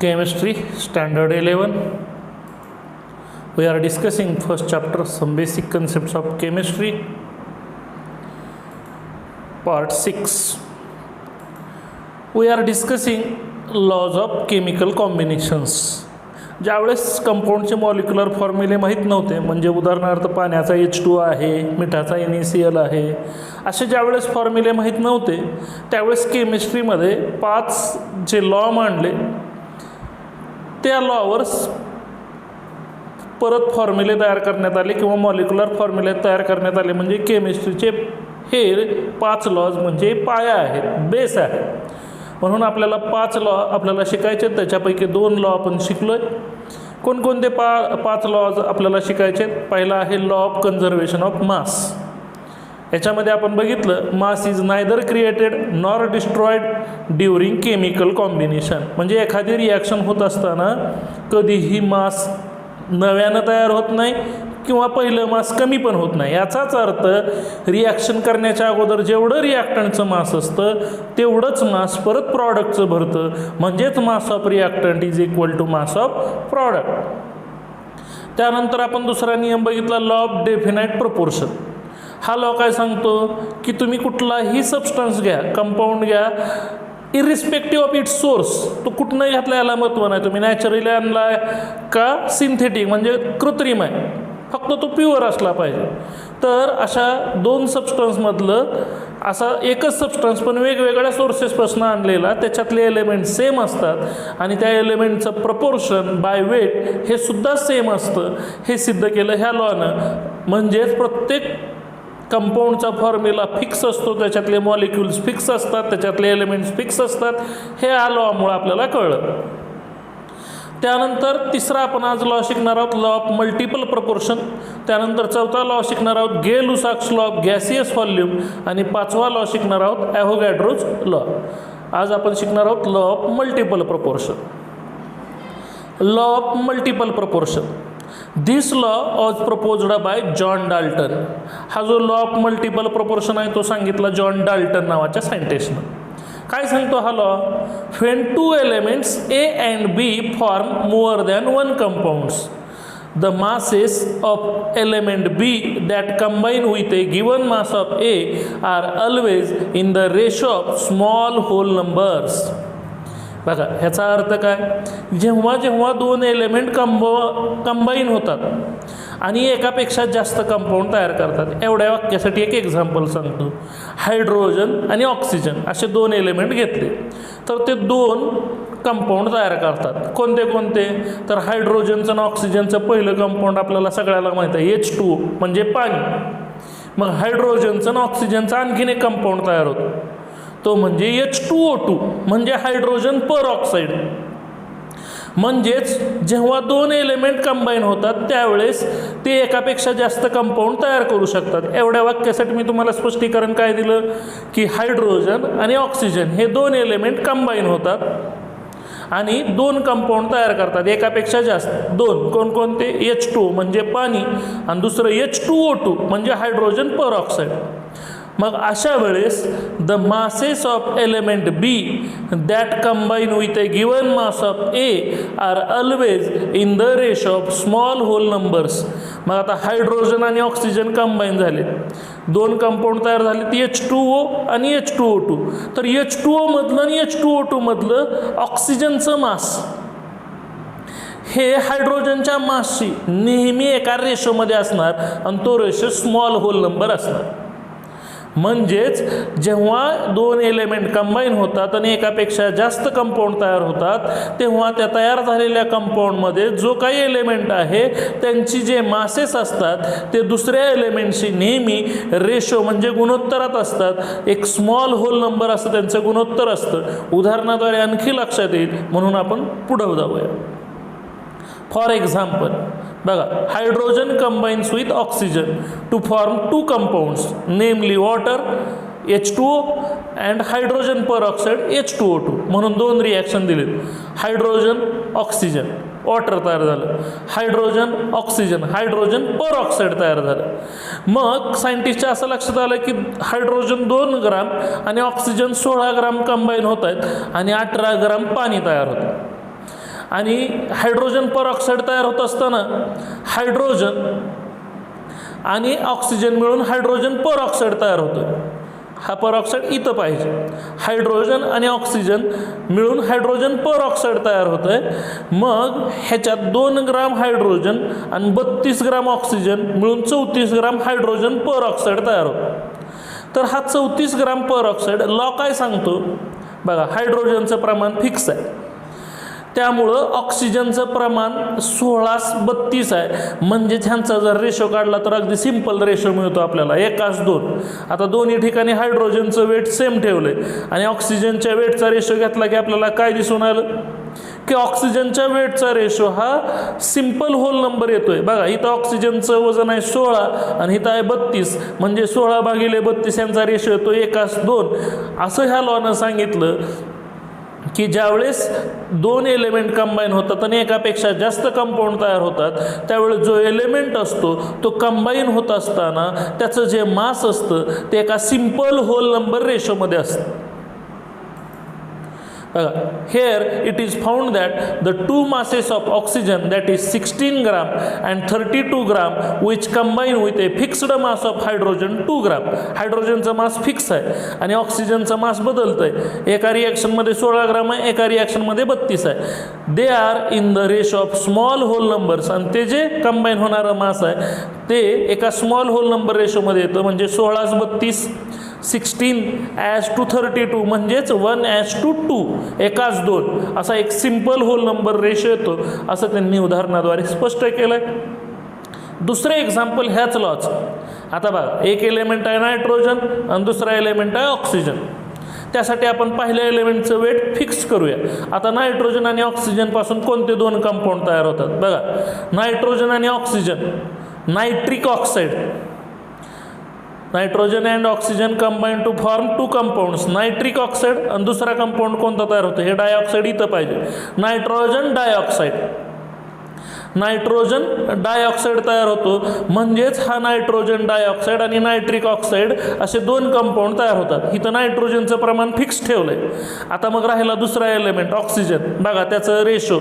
Chemistry Standard 11. We are discussing first chapter, some basic concepts of chemistry, part 6. We are discussing laws of chemical combinations. ज्यावेळेस कंपाऊंडचे molecular फॉर्म्युले माहीत नव्हते, म्हणजे उदाहरणार्थ पाण्याचा H2 आहे, मिठाचा NaCl आहे, असे ज्यावेळेस फॉर्म्युले माहीत नव्हते त्यावेळेस केमिस्ट्रीमध्ये 5 जे लॉ मांडले त्या लॉवर परत फॉर्म्युले तयार करण्यात आले किंवा मॉलिक्युलर फॉर्म्युले तयार करण्यात आले. म्हणजे केमिस्ट्रीचे हे 5 लॉज म्हणजे पाया आहेत, बेस आहे. म्हणून आपल्याला 5 लॉ आपल्याला शिकायचे, त्याच्यापैकी 2 लॉ आपण शिकलो आहे. कोणकोणते 5 लॉज आपल्याला शिकायचे? पहिला आहे law of conservation of mass. याच्यामध्ये आपण बघितलं, mass is neither created nor destroyed during chemical combination. म्हणजे एखादी रिॲक्शन होत असताना कधीही मास नव्यानं तयार होत नाही किंवा पहिलं मास कमी पण होत नाही. याचाच अर्थ रिॲक्शन करण्याच्या अगोदर जेवढं रिॲक्टंटचं मास असतं तेवढंच मास परत प्रॉडक्टचं भरतं. म्हणजेच mass of reactant is equal to mass of product. त्यानंतर आपण दुसरा नियम बघितला, लॉ ऑफ डेफिनाईट प्रपोर्शन. हा लॉ काय सांगतो की तुम्ही कुठलाही सबस्टन्स घ्या, कंपाऊंड घ्या, इरिस्पेक्टिव्ह ऑफ इट्स सोर्स, तो कुठनंही घातला याला महत्त्व नाही. तुम्ही नॅचरली आणला आहे का सिंथेटिक म्हणजे कृत्रिम आहे, फक्त तो प्युअर असला पाहिजे. तर अशा 2 सबस्टन्समधलं असा एकच सबस्टन्स पण वेगवेगळ्या सोर्सेसपासून आणलेला, त्याच्यातले एलिमेंट सेम असतात आणि त्या एलिमेंटचं प्रपोर्शन बाय वेट हे सुद्धा सेम असतं. हे सिद्ध केलं ह्या लॉनं. म्हणजेच प्रत्येक कंपाऊंडचा फॉर्म्युला फिक्स असतो, त्याच्यातले मॉलिक्युल्स फिक्स असतात, त्याच्यातले एलिमेंट्स फिक्स असतात. हे या लॉमुळे आपल्याला कळलं. त्यानंतर तिसरा आपण आज लॉ शिकणार आहोत, लॉ ऑफ मल्टिपल प्रपोर्शन. त्यानंतर चौथा लॉ शिकणार आहोत, गे-लुसाक्स लॉ ऑफ गॅसियस व्हॉल्यूम. आणि 5वा लॉ शिकणार आहोत, ॲव्होगॅड्रोज लॉ. आज आपण शिकणार आहोत law of multiple proportion. Law of multiple proportion, this law was proposed by John Dalton. हा जो लॉ ऑफ मल्टिपल प्रपोर्शन आहे तो सांगितला जॉन डाल्टन नावाच्या सायंटिस्टनं. काय सांगतो हा law? When 2 elements A and B form more than 1 compounds, the masses of element B that combine with a given mass of A are always in the ratio of small whole numbers. बघा ह्याचा अर्थ काय? जेव्हा जेव्हा 2 element combine होतात आणि एकापेक्षा जास्त कंपाऊंड तयार करतात. एवढ्या वाक्यासाठी एक एक्झाम्पल सांगतो. हायड्रोजन आणि ऑक्सिजन असे 2 एलिमेंट घेतले तर ते 2 कंपाऊंड तयार करतात. कोणते कोणते? तर हायड्रोजनचं आणि ऑक्सिजनचं पहिलं कंपाऊंड आपल्याला सगळ्याला माहीत आहे, H2 म्हणजे पाणी. मग हायड्रोजनचं आणि ऑक्सिजनचं आणखीन एक कंपाऊंड तयार होतं, तो म्हणजे H2O2 म्हणजे हायड्रोजन पर ऑक्साईड. म्हणजेच जेव्हा 2 एलिमेंट कंबाईन होतात त्यावेळेस ते एकापेक्षा जास्त कंपाऊंड तयार करू शकतात. एवढ्या वाक्यासाठी मी तुम्हाला स्पष्टीकरण काय दिलं की हायड्रोजन आणि ऑक्सिजन हे 2 एलिमेंट कंबाईन होतात आणि 2 कंपाऊंड तयार करतात, एकापेक्षा जास्त 2. कोणकोणते? H2 म्हणजे पाणी आणि दुसरं H2O2 म्हणजे हायड्रोजन पर ऑक्साईड. मग अशा वेळेस the masses of element B that combine with a given mass of A are always in the ratio of small whole numbers. मग आता हायड्रोजन आणि ऑक्सिजन कंबाईन झाले, 2 कंपाऊंड तयार झाले, ती H2O आणि H2O2. तर H2O मधलं आणि H2O2 मधलं ऑक्सिजनचं मास हे हायड्रोजनच्या मासशी नेहमी एका रेशोमध्ये असणार आणि तो रेशो स्मॉल होल नंबर असणार. म्हणजेच जेव्हा 2 एलिमेंट कंबाईन होतात आणि एकापेक्षा जास्त कंपाऊंड तयार होतात तेव्हा त्या तयार झालेल्या कंपाऊंडमध्ये जो काही एलिमेंट आहे त्यांची जे मासेस असतात ते दुसऱ्या एलिमेंटशी नेहमी रेशो म्हणजे गुणोत्तरात असतात. एक स्मॉल होल नंबर असतं, त्यांचं गुणोत्तर असतं. उदाहरणाद्वारे आणखी लक्षात येईल म्हणून आपण पुढे जाऊया. फॉर एक्झाम्पल बघा, hydrogen combines with oxygen to form 2 compounds namely water H2O and hydrogen peroxide H2O2. म्हणून 2 रिॲक्शन दिलेत. हायड्रोजन ऑक्सिजन वॉटर तयार झालं, हायड्रोजन ऑक्सिजन हायड्रोजन पर ऑक्साईड तयार झालं. मग सायंटिस्टच्या असं लक्षात आलं की हायड्रोजन 2 ग्राम आणि ऑक्सिजन 16 ग्राम कंबाईन होत आहेत आणि 18 ग्राम पाणी तयार होतं. आणि हायड्रोजन परऑक्साईड तयार होत असताना हायड्रोजन आणि ऑक्सिजन मिळून हायड्रोजन परऑक्साईड तयार होतं. हा परऑक्साईड इथं पाहिजे. हायड्रोजन आणि ऑक्सिजन मिळून हायड्रोजन परऑक्साईड तयार होतं आहे. मग ह्याच्यात 2 ग्राम हायड्रोजन आणि 32 ग्राम ऑक्सिजन मिळून 34 ग्राम हायड्रोजन परऑक्साईड तयार होतं. तर हा 34 ग्राम परऑक्साईड लॉ काय सांगतो बघा, हायड्रोजनचं प्रमाण फिक्स आहे, त्यामुळं ऑक्सिजनचं प्रमाण 16:32 आहे. म्हणजे ह्यांचा जर रेशो काढला तर अगदी सिंपल रेशो मिळतो आपल्याला 1:2. आता दोन्ही ठिकाणी हायड्रोजनचं वेट सेम ठेवलं आहे आणि ऑक्सिजनच्या वेटचा रेशो घेतला की आपल्याला काय दिसून आलं की ऑक्सिजनच्या वेटचा रेशो हा सिंपल होल नंबर येतोय. बघा इथं ऑक्सिजनचं वजन आहे 16 आणि इथं आहे 32, म्हणजे 16/32 यांचा रेशो येतो 1:2. असं ह्या लॉनं सांगितलं की ज्यावेळेस 2 एलिमेंट कंबाईन होतात आणि एकापेक्षा जास्त कंपाऊंड तयार होतात त्यावेळेस जो एलिमेंट असतो तो कंबाईन होत असताना त्याचं जे मास असतं ते एका सिंपल होल नंबर रेशोमध्ये असतं. Here it is found that the 2 masses of oxygen, that is 16 gram and 32 gram, which combine with a fixed mass of hydrogen 2 gram. हायड्रोजनचा मास फिक्स आहे आणि ऑक्सिजनचा मास बदलतोय. एका रिॲक्शनमध्ये 16 ग्राम आहे, एका रिॲक्शनमध्ये 32 आहे. They are in the ratio of small whole numbers, आणि ते जे कंबाईन होणारं मास आहे ते एका स्मॉल होल नंबर रेशोमध्ये येतं. म्हणजे 16:32 16:32 म्हणजेच 1:2 1:2 असा एक सिंपल होल नंबर रेशो येतो, असं त्यांनी उदाहरणाद्वारे स्पष्ट केलं आहे. दुसरं एक्झाम्पल ह्याच लॉच. आता बघा, एक एलिमेंट आहे नायट्रोजन आणि दुसरा एलिमेंट आहे ऑक्सिजन. त्यासाठी आपण पहिल्या एलिमेंटचं वेट फिक्स करूया. आता नायट्रोजन आणि ऑक्सिजनपासून कोणते 2 कंपाऊंड तयार होतात बघा, नायट्रोजन आणि oxygen. Nitric oxide, nitrogen and oxygen combine to form 2 compounds, nitric oxide. आणि दुसरा कंपाऊंड कोणता तयार होतो, हे डायऑक्साईड इथं पाहिजे, नायट्रोजन डायऑक्साईड. नायट्रोजन डायऑक्साईड तयार होतो, म्हणजेच हा नायट्रोजन डायऑक्साईड आणि नायट्रिक ऑक्साईड असे 2 कंपाऊंड तयार होतात. इथं नायट्रोजनचं प्रमाण फिक्स ठेवलं आहे. आता मग राहिला दुसरा एलिमेंट ऑक्सिजन. बघा त्याचं रेशो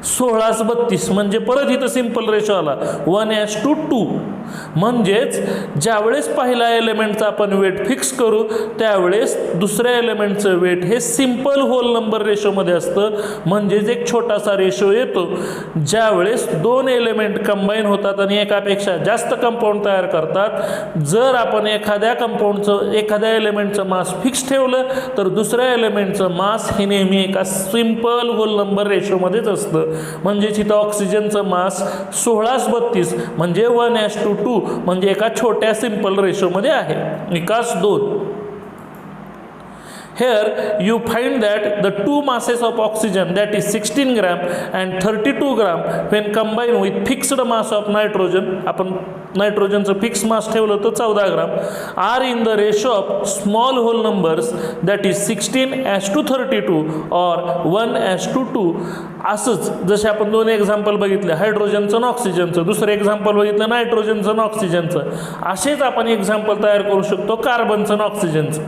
16:32, म्हणजे परत इथं सिंपल रेशो आला 1:2. म्हणजेच ज्यावेळेस पहिल्या एलिमेंटचा आपण वेट फिक्स करू त्यावेळेस दुसऱ्या एलिमेंटचं वेट हे सिंपल होल नंबर रेशोमध्ये असतं. म्हणजेच एक छोटासा रेशो येतो ज्यावेळेस 2 एलिमेंट कंबाईन होतात आणि एकापेक्षा जास्त कंपाऊंड तयार करतात. जर आपण एखाद्या एलिमेंटचं मास फिक्स ठेवलं तर दुसऱ्या एलिमेंटचं मास हे नेहमी एका सिंपल होल नंबर रेशोमध्येच असतं. म्हणजेच इथं ऑक्सिजनचं मास 16:32 म्हणजे 1:2 म्हणजे एका छोट्या सिंपल रेशोमध्ये आहे 1:2. Here you find that the 2 masses of oxygen, that is 16 gram and 32 gram, when combined with fixed mass of nitrogen, आपण नायट्रोजनचं फिक्स मास ठेवलं तर 14 ग्राम, are in the ratio of small whole numbers, that is 16:32 or 1:2. असंच जसे आपण 2 example बघितले, हायड्रोजनचं आणि ऑक्सिजनचं, दुसरं एक्झाम्पल बघितलं नायट्रोजनचं आणि ऑक्सिजनचं. असेच आपण एक्झाम्पल तयार करू शकतो कार्बनचं आणि ऑक्सिजनचं.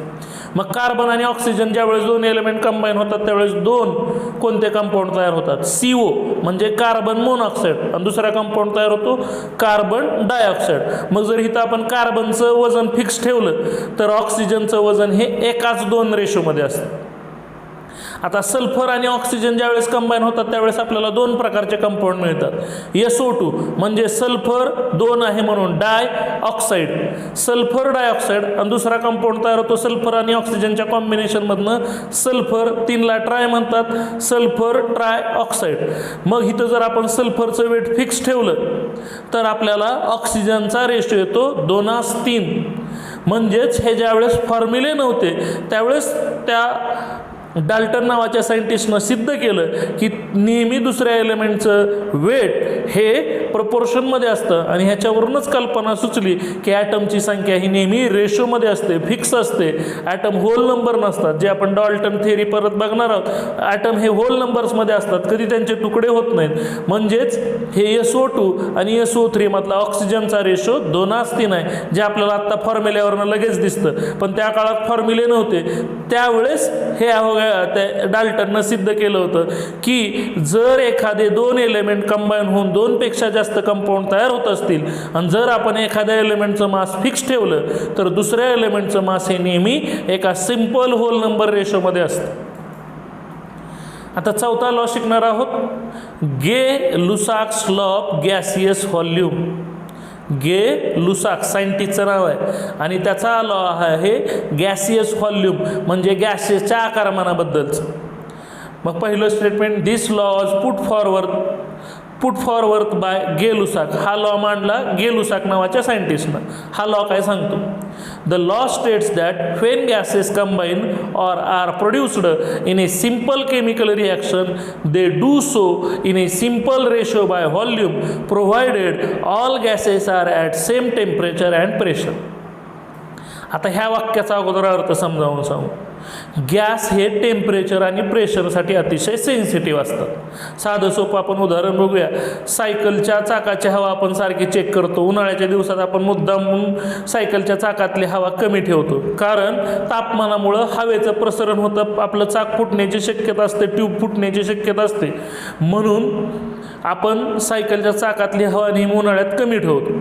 मग कार्बन आणि ऑक्सिजन ज्यावेळेस 2 एलिमेंट कंबाईन होतात त्यावेळेस 2 कोणते कंपाऊंड तयार होतात, CO म्हणजे कार्बन मोनॉक्साईड, आणि दुसरा कंपाऊंड तयार होतो कार्बन डायऑक्साईड. मग जर इथं आपण कार्बनचं वजन फिक्स ठेवलं तर ऑक्सिजनचं वजन हे 1:2 रेशोमध्ये असतं. आता सल्फर आणि ऑक्सिजन ज्यावेळेस कंबाईन होतात त्यावेळेस आपल्याला 2 प्रकारचे कंपाऊंड मिळतात. SO2 म्हणजे सल्फर 2 आहे म्हणून डाय ऑक्साईड, सल्फर डायऑक्साईड, आणि दुसरा कंपाऊंड तयार होतो सल्फर आणि ऑक्सिजनच्या कॉम्बिनेशनमधनं सल्फर, 3ला ट्राय म्हणतात, सल्फर ट्राय ऑक्साईड. मग इथं जर आपण सल्फरचं वेट फिक्स ठेवलं तर आपल्याला ऑक्सिजनचा रेशो येतो 2:3. म्हणजेच हे ज्यावेळेस फॉर्म्युले नव्हते त्यावेळेस त्या डाल्टन नावाच्या सायंटिस्टनं सिद्ध केलं की नेहमी दुसऱ्या एलिमेंटचं वेट हे प्रपोर्शनमध्ये असतं, आणि ह्याच्यावरूनच कल्पना सुचली की ॲटमची संख्या ही नेहमी रेशोमध्ये असते, फिक्स असते. ॲटम होल नंबर नसतात, जे आपण डाल्टन थिअरी परत बघणार आहोत. ॲटम हे होल नंबर्समध्ये असतात, कधी त्यांचे तुकडे होत नाहीत. म्हणजेच हे SO2 आणि SO3 मधला ऑक्सिजनचा रेशो 2:3 आहे, जे आपल्याला आत्ता फॉर्म्युल्यावरनं लगेच दिसतं. पण त्या काळात फॉर्म्युले नव्हते, त्यावेळेस हे त्या डाल्टननं सिद्ध केलं होतं की जर एखादे दोन एलिमेंट कंबाईन होऊन दोनपेक्षा जास्त कंपाऊंड तयार होत असतील आणि जर आपण एखाद्या एलिमेंटचं मास फिक्स ठेवलं तर दुसऱ्या एलिमेंटचं मास हे नेहमी एका सिंपल होल नंबर रेशोमध्ये असतं. आता चौथा लॉ शिकणार आहोत, Gay Lussac's law of gaseous volume. Gay Lussac सायंटिस्टचं नाव आहे आणि त्याचा लॉ आहे गॅसियस व्हॉल्यूम म्हणजे गॅसेसच्या आकारमानाबद्दलचं. मग पहिलं statement, this law was put forward by Gay Lussac. हा लॉ मांडला गे लुसाक नावाच्या सायंटिस्टनं. हा लॉ काय सांगतो, the law states that when gases combine or are produced in a simple chemical reaction they do so in a simple ratio by volume provided all gases are at same temperature and pressure. आता ह्या वाक्याचा अगोदर अर्थ समजावून सांगू. Gas हे temperature आणि प्रेशरसाठी अतिशय सेन्सिटिव्ह असतात. साधं सोपं आपण उदाहरण बघूया. सायकलच्या चाकाची हवा आपण सारखी चेक करतो. उन्हाळ्याच्या दिवसात आपण मुद्दाम सायकलच्या चाकातली हवा कमी ठेवतो कारण तापमानामुळं हवेचं प्रसरण होतं, आपलं चाक फुटण्याची शक्यता असते, ट्यूब फुटण्याची शक्यता असते. म्हणून आपण सायकलच्या चाकातली हवा नेहमी उन्हाळ्यात कमी ठेवतो.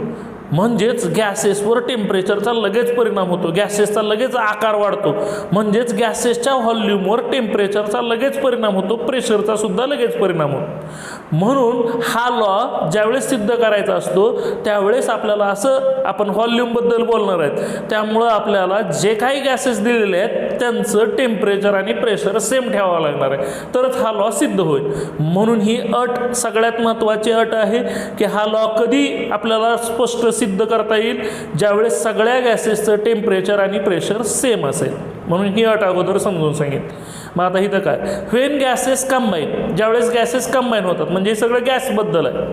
म्हणजेच गॅसेसवर टेम्परेचरचा लगेच परिणाम होतो, गॅसेसचा लगेच आकार वाढतो. म्हणजेच गॅसेसच्या व्हॉल्यूमवर टेम्परेचरचा लगेच परिणाम होतो, प्रेशरचा सुद्धा लगेच परिणाम होतो. म्हणून हा लॉ ज्यावेळेस सिद्ध करायचा असतो त्यावेळेस आपल्याला असं आपण व्हॉल्यूमबद्दल बोलणार आहेत, त्यामुळं आपल्याला जे काही गॅसेस दिलेले आहेत त्यांचं टेम्परेचर आणि प्रेशर सेम ठेवावं लागणार आहे, तरच हा लॉ सिद्ध होईल. म्हणून ही अट सगळ्यात महत्त्वाची अट आहे की हा लॉ कधी आपल्याला स्पष्ट सिद्ध करता येईल, ज्यावेळेस सगळ्या गॅसेसचं टेम्परेचर आणि प्रेशर सेम असेल. म्हणून ही अट अगोदर समजून सांगेन. मग आता इथं काय, व्हेन गॅसेस कंबाईन, ज्यावेळेस गॅसेस कंबाईन होतात म्हणजे हे सगळं गॅसबद्दल आहे.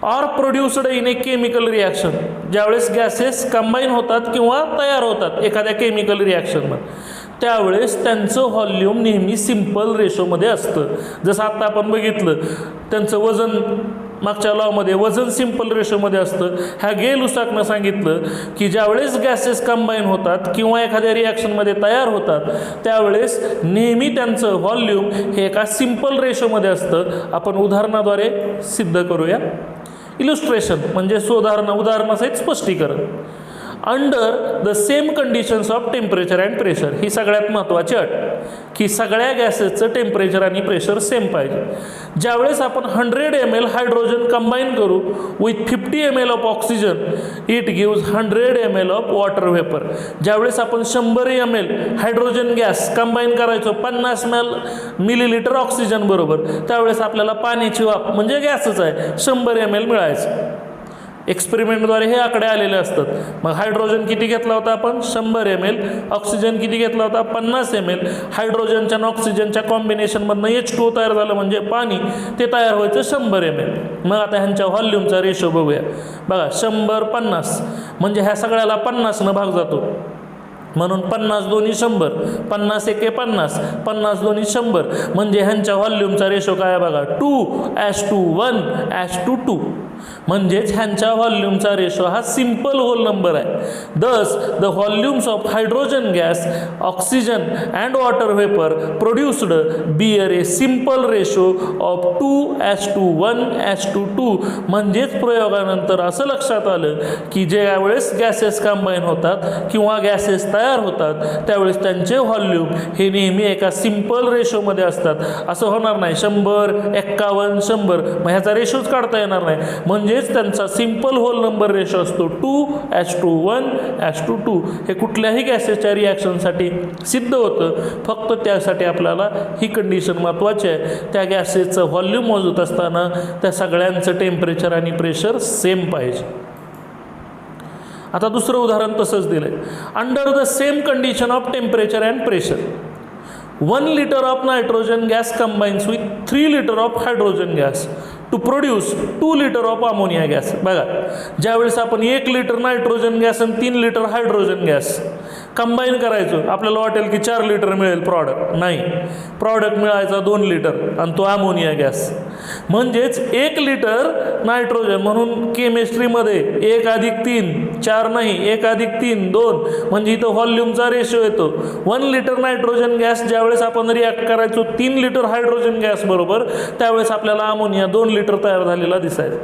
Or produced in a chemical reaction, ज्यावेळेस गॅसेस कंबाईन होतात किंवा तयार होतात एखाद्या केमिकल रिॲक्शनमध्ये, त्यावेळेस त्यांचं व्हॉल्यूम नेहमी सिम्पल रेशोमध्ये असतं. जसं आत्ता आपण बघितलं त्यांचं वजन मागच्या लॉमध्ये वजन सिम्पल रेशोमध्ये असतं. ह्या गे लुसाकनं सांगितलं की ज्यावेळेस गॅसेस कंबाईन होतात किंवा एखाद्या रिॲक्शनमध्ये तयार होतात त्यावेळेस नेहमी त्यांचं व्हॉल्यूम हे एका सिम्पल रेशोमध्ये असतं. आपण उदाहरणाद्वारे सिद्ध करूया. इलुस्ट्रेशन म्हणजे उदाहरणासहित स्पष्टीकरण. Under the same conditions of temperature and pressure, ही सगळ्यात महत्त्वाची अट की सगळ्या गॅसेसचं टेम्परेचर आणि प्रेशर सेम पाहिजे. ज्यावेळेस आपण 100 ml हायड्रोजन कंबाईन करू with 50 ml of oxygen it gives 100 ml of water vapour. ज्यावेळेस आपण 100 ml हायड्रोजन गॅस कंबाईन करायचो 50 मिलीलिटर ऑक्सिजन बरोबर, त्यावेळेस आपल्याला पाण्याची वाफ म्हणजे गॅसच आहे 100 ml मिळायचं. एक्सपेरिमेंटद्वारे हे आकडे आलेले असतात. मग हायड्रोजन किती घेतला होता आपण 100 ml, ऑक्सिजन किती घेतला होता 50 ml. हायड्रोजनच्या आणि ऑक्सिजनच्या कॉम्बिनेशनमधनं H2O तयार झालं म्हणजे पाणी, ते तयार व्हायचं 100 ml. मग आता ह्यांच्या व्हॉल्यूमचा रेशो बघूया. बघा 100-50 म्हणजे ह्या सगळ्याला 50नं भाग जातो. म्हणून 50 दोन्ही 100, 50 एके 50, 50 दोन्ही 100 म्हणजे ह्यांच्या व्हॉल्यूमचा रेशो काय बघा 2:1:2. म्हणजेच ह्यांच्या व्हॉल्यूमचा रेशो हा सिम्पल होल नंबर आहे. Thus the volumes of hydrogen gas, oxygen and water vapour produced bear a simple ratio of 2:1:2. म्हणजेच प्रयोगानंतर असं लक्षात आलं की ज्यावेळेस गॅसेस कंबाईन होतात किंवा गॅसेस तयार होतात त्यावेळेस त्यांचे व्हॉल्यूम हे नेहमी एका सिम्पल रेशोमध्ये असतात. असं होणार नाही 100, 51, 100 मग ह्याचा रेशोच काढता येणार नाही. म्हणजेच त्यांचा सिम्पल होल नंबर रेशो असतो 2:1:2. हे कुठल्याही गॅसेसच्या रिॲक्शनसाठी सिद्ध होतं. फक्त त्यासाठी आपल्याला ही कंडिशन महत्त्वाची आहे, त्या गॅसेसचं व्हॉल्यूम मोजत असताना त्या सगळ्यांचं टेम्परेचर आणि प्रेशर सेम पाहिजे. आता दुसरं उदाहरण तसंच दिलं आहे. Under the same condition of temperature and pressure 1 liter of nitrogen gas combines with 3 liter of hydrogen gas to produce 2 liter of ammonia gas. बघा ज्यावेळेस आपण 1 liter नायट्रोजन गॅस आणि 3 liter हायड्रोजन गॅस कंबाईन करायचो आपल्याला वाटेल की 4 liter मिळेल product. नाही, प्रॉडक्ट मिळायचा 2 liter आणि तो अमोनिया गॅस. म्हणजेच 1 liter नायट्रोजन, म्हणून केमिस्ट्रीमध्ये 1+3 4 नाही, 1 अधिक 3 2, म्हणजे इथं व्हॉल्यूमचा रेशो येतो. 1 लिटर नायट्रोजन गॅस ज्यावेळेस आपण रिॲक्ट करायचो 3 लिटर हायड्रोजन गॅस बरोबर, त्यावेळेस आपल्याला अमोनिया 2 लिटर तयार झालेला दिसायचा.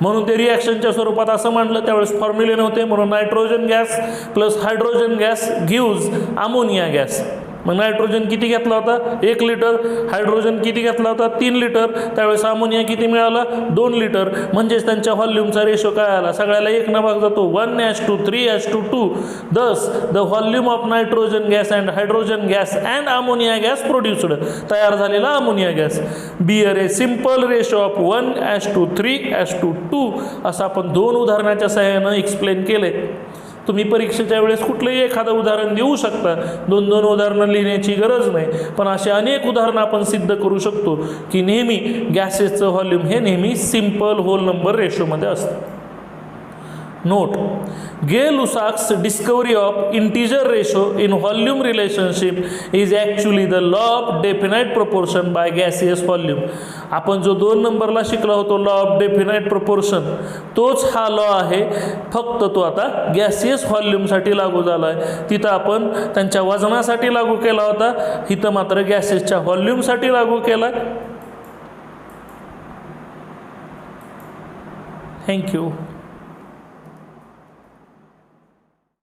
म्हणून ते रिॲक्शनच्या स्वरूपात असं मांडलं. त्यावेळेस फॉर्म्युले नव्हते, म्हणून nitrogen gas plus hydrogen gas gives ammonia gas. मग नायट्रोजन किती घेतला होता? 1 लिटर. हायड्रोजन किती घेतला होता? 3 लिटर. त्यावेळेस अमोनिया किती मिळाला? 2 लिटर. म्हणजेच त्यांच्या व्हॉल्यूमचा रेशो काय आला? सगळ्याला 1 न भाग जातो. 1:3:2. Thus the volume of nitrogen gas and hydrogen gas and ammonia gas produced, तयार झालेला ammonia gas. Bear a simple ratio of 1:3:2 असं आपण 2 उदाहरणाच्या सहाय्यानं एक्सप्लेन केले. तुम्ही परीक्षेच्या वेळेस कुठलंही एखादं उदाहरण देऊ शकता. 2-2 उदाहरणं लिहिण्याची गरज नाही, पण असे अनेक उदाहरणं आपण सिद्ध करू शकतो की नेहमी गॅसेसचं व्हॉल्यूम हे नेहमी सिम्पल होल नंबर रेशोमध्ये असतं. Note: Gay-Lussac's discovery of integer ratio in volume relationship is actually the law of definite proportion by gaseous volume. आपण जो 2 नंबरला शिकला होतो लॉ ऑफ डेफिनाइट प्रोपोर्शन, तोच हा लॉ आहे, फक्त तो आता गॅसियस व्हॉल्यूमसाठी लागू झाला आहे. तिथं आपण त्यांच्या वजनासाठी लागू केला होता, इथं मात्र गॅसेसच्या व्हॉल्यूमसाठी लागू केला. थँक्यू.